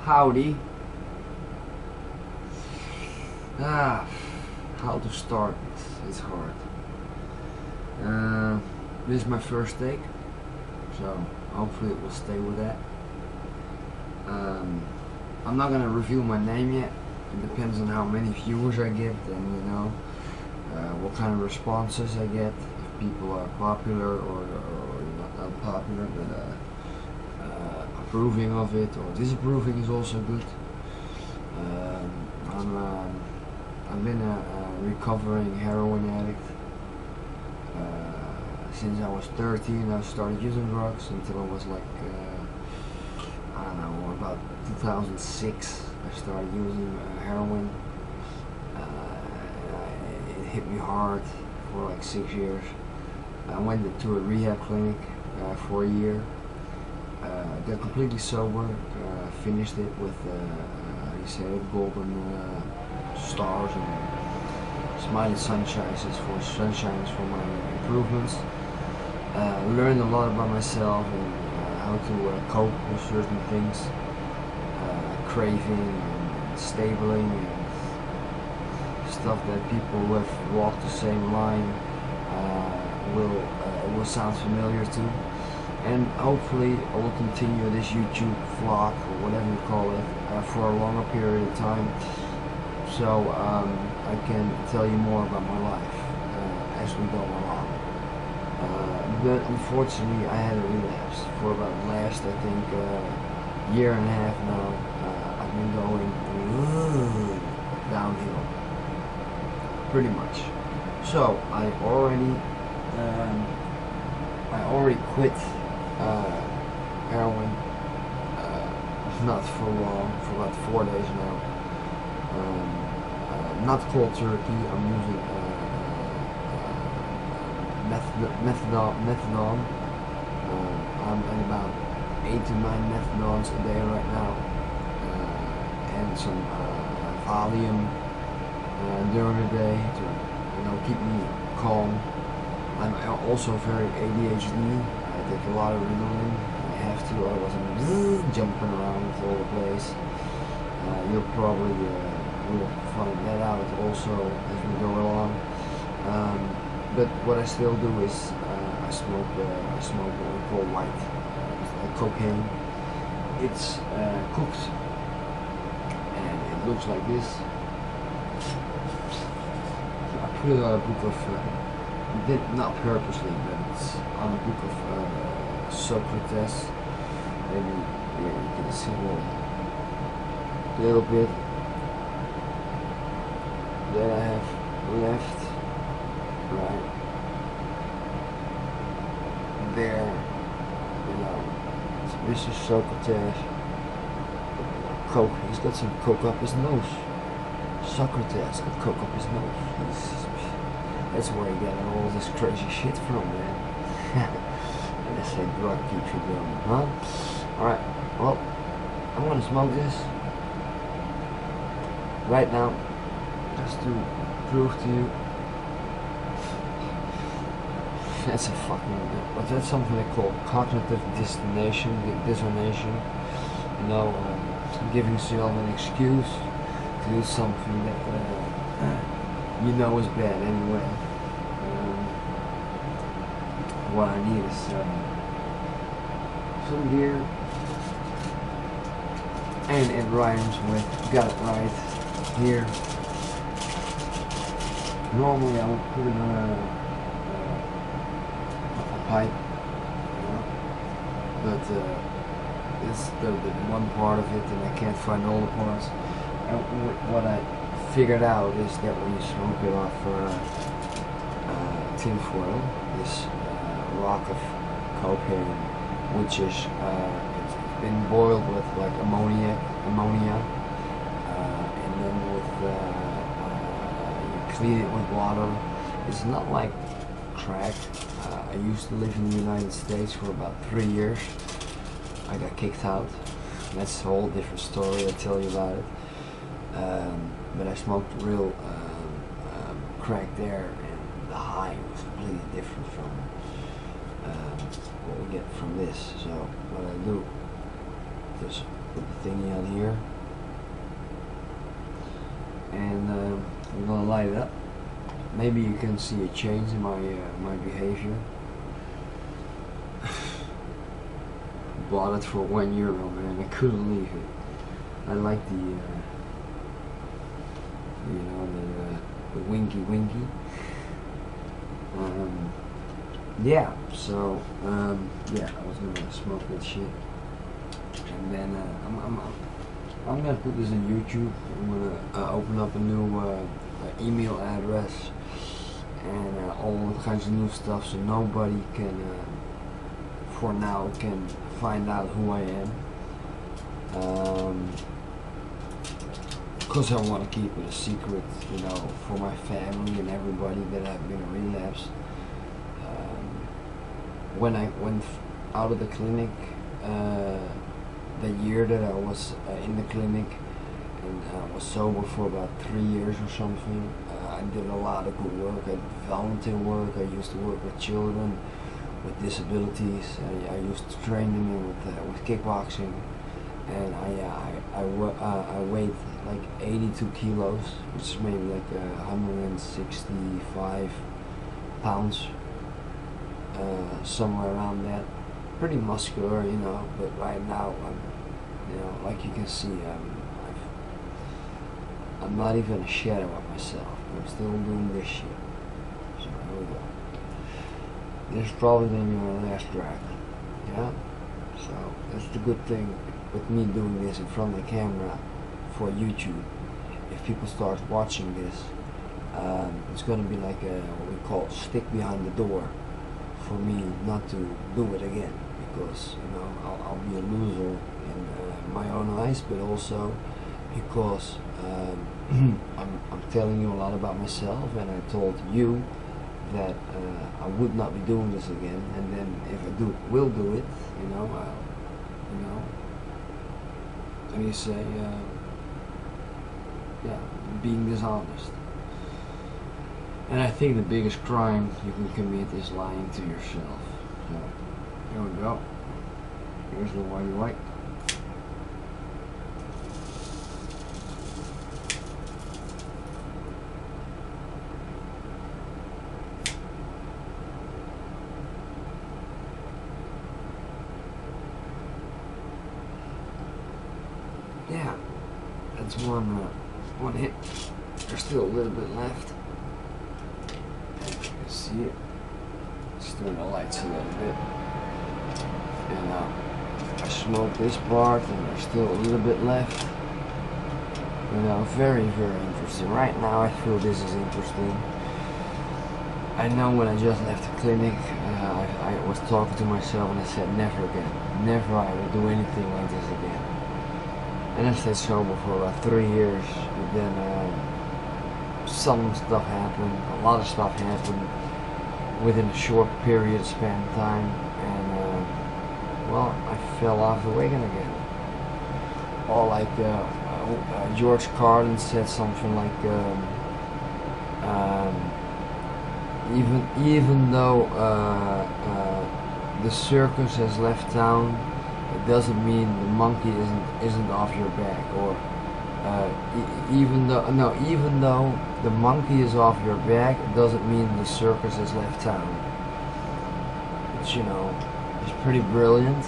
Howdy. How to start? It's hard. This is my first take, so hopefully it will stay with that. I'm not gonna reveal my name yet. It depends on how many viewers I get, and you know what kind of responses I get. If people are popular or not unpopular, but approving of it or disapproving is also good. I've been a recovering heroin addict since I was 13. I started using drugs until I was like I don't know, about 2006. I started using heroin. It hit me hard for like 6 years. I went to a rehab clinic for a year. Got completely sober. Finished it with how do you say it, golden stars and smiley sunshines for my improvements. Learned a lot about myself and how to cope with certain things, craving and stabling and stuff that people who have walked the same line will sound familiar to. And hopefully I will continue this YouTube vlog or whatever you call it for a longer period of time, so I can tell you more about my life as we go along. But unfortunately I had a relapse for about the last, I think, year and a half now. I've been going downhill, pretty much. So I already quit heroin, not for long, for about 4 days now. Not cold turkey. I'm using methadone. I'm at about 8 to 9 methadones a day right now, and some Valium during the day to keep me calm. I'm also very ADHD. I take a lot of Ritalin. I have to, otherwise I'm jumping around all the place. You'll probably will find that out also as we go along. But what I still do is I smoke what we call white cocaine. It's cooked and it looks like this. I put it on a book of. Not purposely, but it's on a book of Socrates. Maybe you can see a little bit that I have left right there. It's Mr. Socrates. Coke. He's got some coke up his nose. Socrates got coke up his nose. That's where you get all this crazy shit from, man. And they say drug keeps you going, huh? Alright, well, I'm gonna smoke this right now, just to prove to you. That's that's something they call cognitive dissonation. You know, giving yourself an excuse to do something that you know is bad anyway. What I need is some gear, and it rhymes with got it right here. Normally I would put it on a pipe, you know? But it's the one part of it, and I can't find all the parts. And what I figured out is that when you smoke it off tin foil, this rock of cocaine, which is it's been boiled with like ammonia, and then you clean it with water. It's not like crack. I used to live in the United States for about 3 years. I got kicked out. That's a whole different story. I'll tell you about it. But I smoked real crack there, and the high was completely different from what we get from this. So what I do, just put the thingy on here, and I'm gonna light it up. Maybe you can see a change in my my behavior. Bought it for €1, man. I couldn't leave it. I like the you know, the winky winky. Yeah, so yeah, I was gonna smoke that shit, and then I'm gonna put this on YouTube. I'm gonna open up a new email address and all kinds of new stuff, so nobody can, for now, can find out who I am. Because I want to keep it a secret, you know, for my family and everybody that I've been a relapse. When I went out of the clinic, the year that I was in the clinic, and I was sober for about 3 years or something, I did a lot of good work. I did volunteer work. I used to work with children with disabilities. I used to train them with kickboxing, and I weighed like 82 kilos, which is maybe like 165 pounds, somewhere around that. Pretty muscular, you know, but right now I'm, you know, like you can see, I'm not even a shadow of myself. I'm still doing this shit. So here we go. This is probably gonna be my last drag. Yeah? So that's the good thing with me doing this in front of the camera for YouTube. If people start watching this, it's gonna be like a, what we call, stick behind the door for me not to do it again, because, you know, I'll be a loser in my own eyes, but also because I'm telling you a lot about myself, and I told you that I would not be doing this again, and then if I will do it, you know, how do you say, yeah, being dishonest. And I think the biggest crime you can commit is lying to yourself. So, here we go. Here's the whitey white. Yeah, that's one hit. There's still a little bit left. You can see it. Just doing the lights a little bit. And I smoked this part, and there's still a little bit left. You know, very, very interesting. Right now, I feel this is interesting. I know when I just left the clinic, I was talking to myself, and I said, never again. Never I will do anything like this again. And I stayed sober for about 3 years, but then some stuff happened, a lot of stuff happened within a short period of span of time, and well, I fell off the wagon again. Or like George Carlin said something like, even though the circus has left town, it doesn't mean the monkey isn't off your back, or even though the monkey is off your back, it doesn't mean the circus has left town. Which, you know, is pretty brilliant.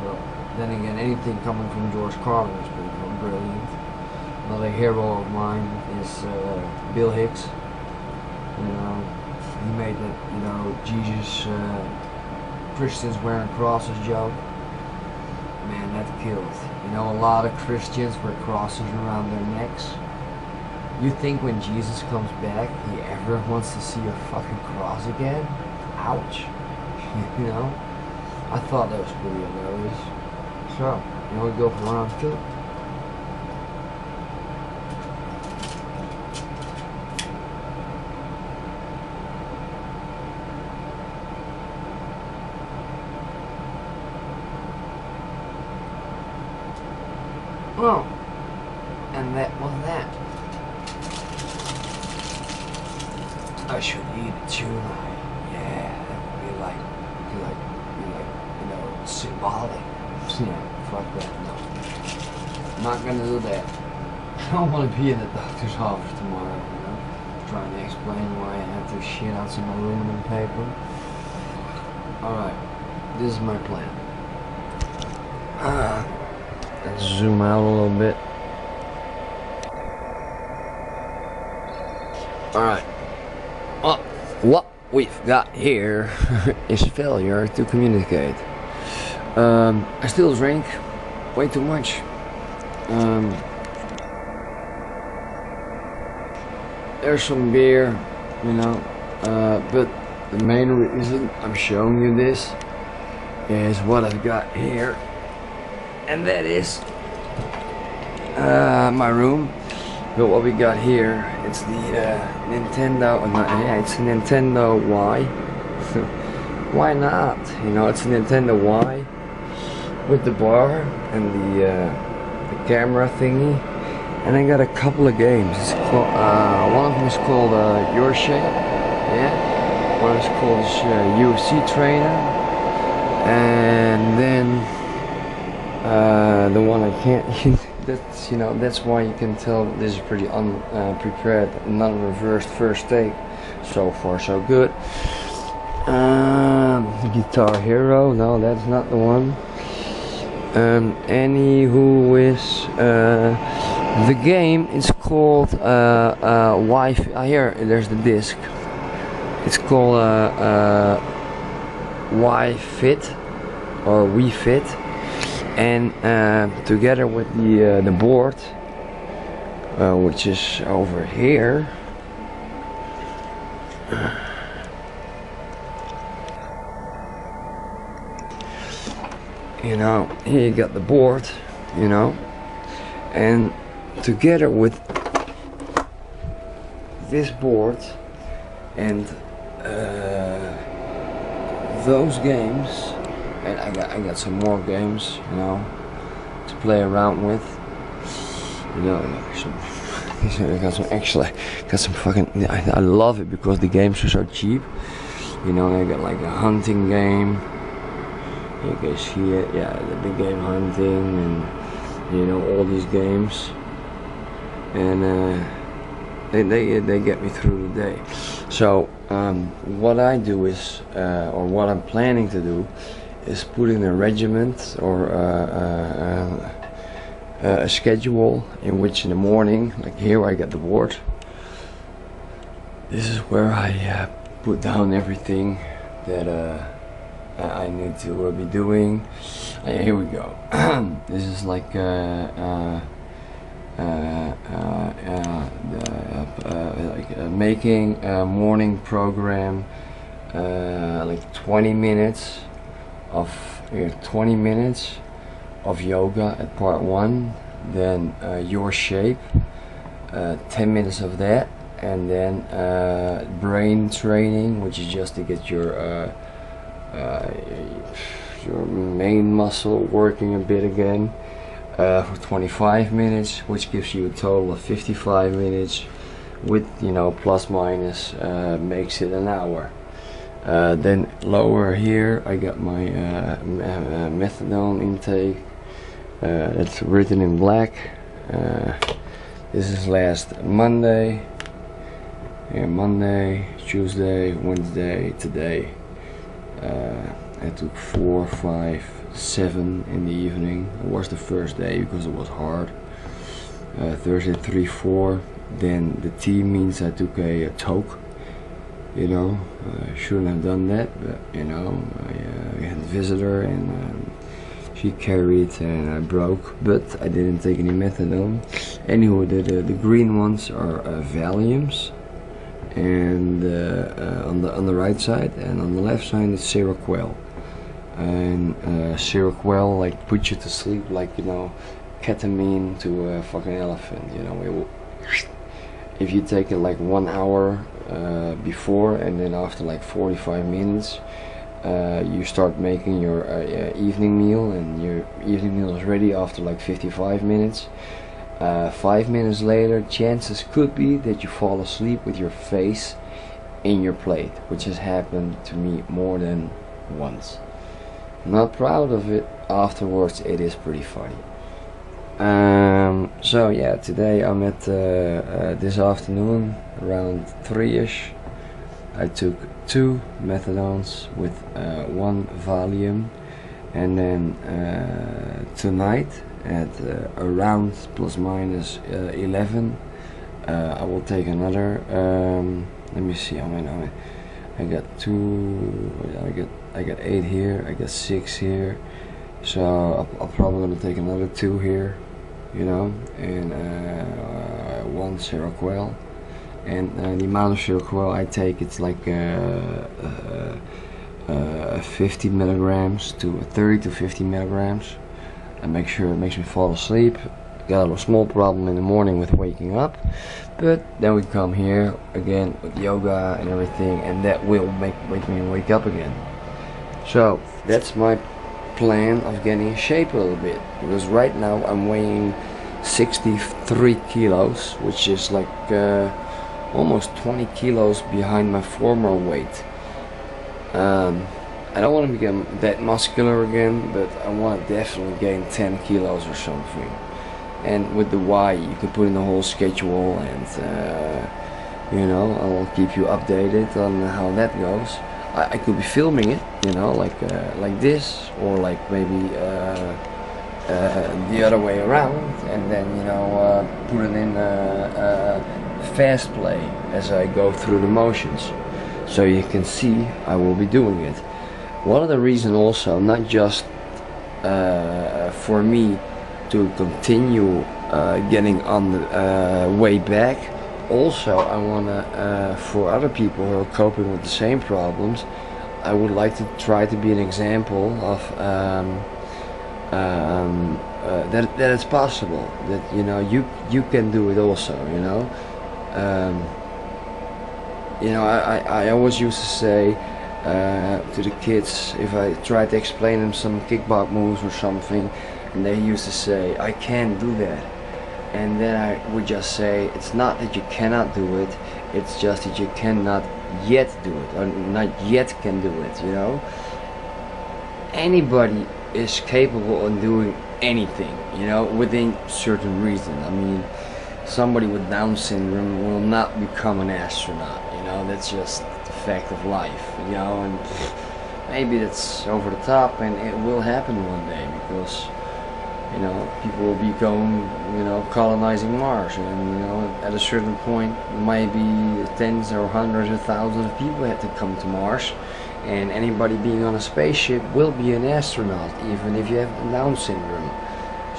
But then again, anything coming from George Carlin is pretty brilliant. Another hero of mine is Bill Hicks. You know, he made that, you know, Jesus, Christians wearing crosses joke. Man, that killed. You know, a lot of Christians wear crosses around their necks. You think when Jesus comes back, he ever wants to see a fucking cross again? Ouch. You know? I thought that was pretty hilarious. So, you want to go for round 2? Well, and that was that. I should eat it tonight. Yeah, that would be like, you know, symbolic. Yeah, fuck that, no. I'm not gonna do that. I don't want to be in the doctor's office tomorrow, you know, trying to explain why I had to shit out some aluminum paper. Alright, this is my plan. Let's zoom out a little bit. Alright. Well, what we've got here is failure to communicate. I still drink way too much. There's some beer, you know, but the main reason I'm showing you this is what I've got here, and that is my room. But what we got here, it's the Nintendo. Yeah, it's a Nintendo Y. Why not? You know, it's a Nintendo Y with the bar and the camera thingy. And I got a couple of games. It's called, one of them is called Your Shape. Yeah. One is called UFC Trainer. And then the one I can't. That's, you know, that's why you can tell this is pretty unprepared, non-reversed first take. So far, so good. Guitar Hero. No, that's not the one. Anywho is the game is called here there's the disc. It's called Wii Fit or Wii Fit, and together with the board, which is over here. You know, here you got the board, you know, and together with this board and those games, and I got some more games, you know, to play around with. You know, I got some fucking. I love it because the games are so cheap. You know, I got like a hunting game. You guys see it, yeah, the big game hunting, and you know, all these games, and they get me through the day. So what I do is, or what I'm planning to do, is put in a regiment or a schedule in which in the morning, like here I get the board. This is where I put down everything that I need to be doing. Here we go. This is like making a morning program, like 20 minutes of 20 minutes of yoga at part 1, then Your Shape, 10 minutes of that, and then brain training, which is just to get your main muscle working a bit again, for 25 minutes, which gives you a total of 55 minutes with, you know, plus minus makes it an hour. Then lower here I got my methadone intake, that's written in black. This is last Monday, Monday, Tuesday, Wednesday, today. I took 4, 5, 7 in the evening. It was the first day because it was hard. Thursday 3, 4. Then the T means I took a toke. You know, I shouldn't have done that, but you know, I had a visitor and she carried and I broke, but I didn't take any methadone. Anyway, the green ones are Valiums, and on the right side, and on the left side is Seroquel. And Seroquel like puts you to sleep, like, you know, ketamine to a fucking elephant. You know, it will, if you take it like 1 hour before, and then after like 45 minutes you start making your evening meal, and your evening meal is ready after like 55 minutes. 5 minutes later, chances could be that you fall asleep with your face in your plate, which has happened to me more than once. Not proud of it. Afterwards it is pretty funny. So yeah, today I'm at this afternoon around 3ish. I took 2 methadones with 1 Valium, and then tonight at around plus minus 11 I will take another. Let me see how many. I got 2. I got 8 here. I got 6 here. So I'm probably gonna take another 2 here, you know, and 1 Seroquel. And the amount of Seroquel I take, it's like 50 milligrams to 30 to 50 milligrams. I make sure it makes me fall asleep. Got a little small problem in the morning with waking up, but then we come here again with yoga and everything, and that will make me wake up again. So that's my plan of getting in shape a little bit, because right now I'm weighing 63 kilos, which is like almost 20 kilos behind my former weight. I don't want to become that muscular again, but I want to definitely gain 10 kilos or something. And with the Y, you can put in the whole schedule, and you know, I will keep you updated on how that goes. I could be filming it, you know, like this, or like maybe the other way around, and then, you know, put it in fast play as I go through the motions, so you can see I will be doing it. One of the reasons also, not just for me to continue getting on the way back, also I wanna, for other people who are coping with the same problems, I would like to try to be an example of that it's possible, that, you know, you can do it also, you know. You know, I always used to say to the kids, if I tried to explain them some kickbox moves or something, and they used to say, I can't do that, and then I would just say, it's not that you cannot do it, it's just that you cannot yet do it, or not yet can do it, you know. Anybody is capable of doing anything, you know, within certain reason. I mean, somebody with Down syndrome will not become an astronaut, you know, that's just the fact of life, you know, and maybe that's over the top, and it will happen one day, because, you know, people will be going, you know, colonizing Mars, and, you know, at a certain point, maybe tens or hundreds of thousands of people have to come to Mars, and anybody being on a spaceship will be an astronaut, even if you have Down syndrome.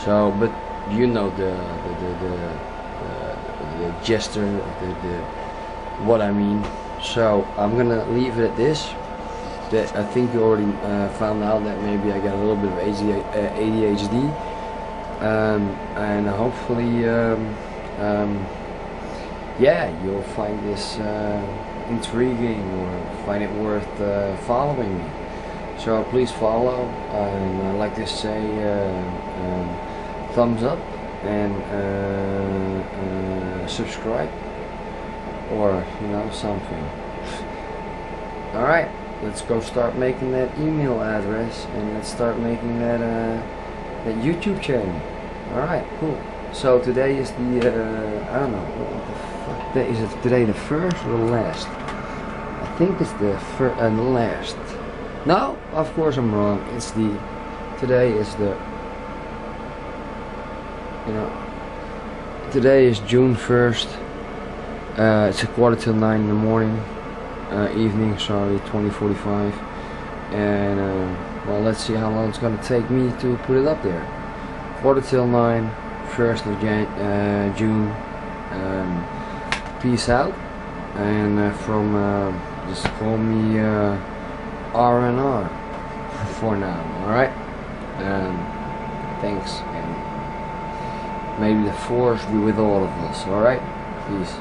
So, but you know the gesture, what I mean. So I'm gonna leave it at this. That I think you already found out that maybe I got a little bit of ADHD, and hopefully, yeah, you'll find this intriguing, or find it worth following me. So please follow, and I'd like to say thumbs up, and subscribe, or, you know, something. Alright, let's go start making that email address, and let's start making that that YouTube channel. Alright, cool. So today is the I don't know, what the fuck day is it? Today the first or the last? I think it's the first and the last. No, of course I'm wrong. It's the, today is the, you know, today is June 1st. It's 9:15 in the morning, evening, sorry, 20:45, and well, let's see how long it's gonna take me to put it up there. 9:15, 1st of June. Peace out, and from just call me R&R for now. All right, thanks, and maybe the force be with all of us. All right, peace.